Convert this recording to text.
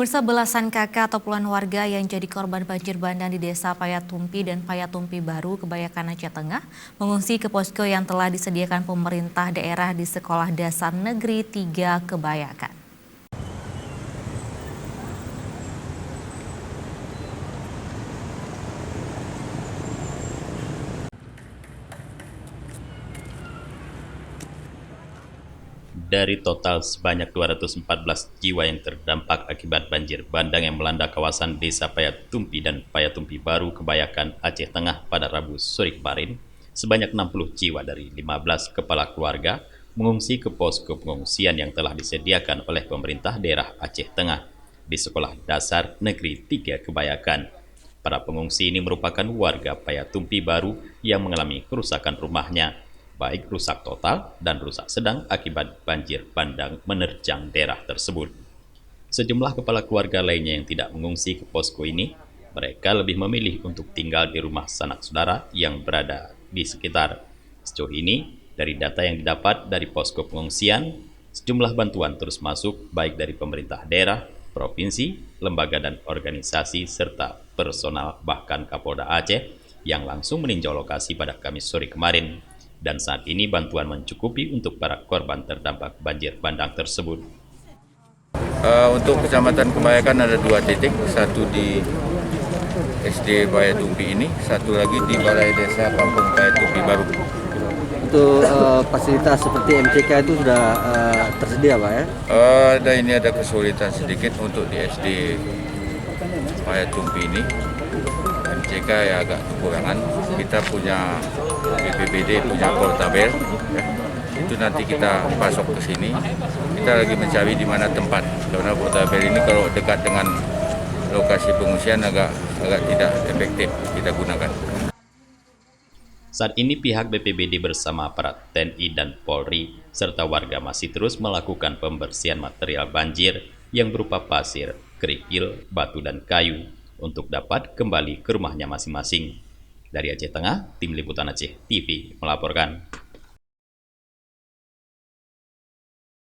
Pemirsa, belasan kakak atau puluhan warga yang jadi korban banjir bandang di Desa Payatumpi dan Payatumpi Baru, Kebayakan Aceh Tengah, mengungsi ke posko yang telah disediakan pemerintah daerah di Sekolah Dasar Negeri 3 Kebayakan. Dari total sebanyak 214 jiwa yang terdampak akibat banjir bandang yang melanda kawasan Desa Payatumpi dan Payatumpi Baru, Kebayakan Aceh Tengah pada Rabu sore kemarin, sebanyak 60 jiwa dari 15 kepala keluarga mengungsi ke posko pengungsian yang telah disediakan oleh pemerintah daerah Aceh Tengah di Sekolah Dasar Negeri 3 Kebayakan. Para pengungsi ini merupakan warga Payatumpi Baru yang mengalami kerusakan rumahnya, baik rusak total dan rusak sedang akibat banjir bandang menerjang daerah tersebut. Sejumlah kepala keluarga lainnya yang tidak mengungsi ke posko ini, mereka lebih memilih untuk tinggal di rumah sanak saudara yang berada di sekitar. Sejauh ini, dari data yang didapat dari posko pengungsian, sejumlah bantuan terus masuk baik dari pemerintah daerah, provinsi, lembaga dan organisasi, serta personal bahkan Kapolda Aceh yang langsung meninjau lokasi pada Kamis sore kemarin. Dan saat ini bantuan mencukupi untuk para korban terdampak banjir bandang tersebut. Untuk Kecamatan Kebayakan ada 2 titik, satu di SD Payatumpi ini, satu lagi di Balai Desa Kampung Payatumpi Baru. Untuk fasilitas seperti MCK itu sudah tersedia, Pak ya? Ada kesulitan sedikit untuk di SD Payatumpi ini. MCK ya agak kekurangan. Kita punya BPBD, punya portabel, ya. Itu nanti kita pasok ke sini. Kita lagi mencari di mana tempat, karena portabel ini kalau dekat dengan lokasi pengungsian agak tidak efektif kita gunakan. Saat ini pihak BPBD bersama aparat TNI dan Polri serta warga masih terus melakukan pembersihan material banjir yang berupa pasir, kerikil, batu dan kayu untuk dapat kembali ke rumahnya masing-masing. Dari Aceh Tengah, Tim Liputan Aceh TV melaporkan.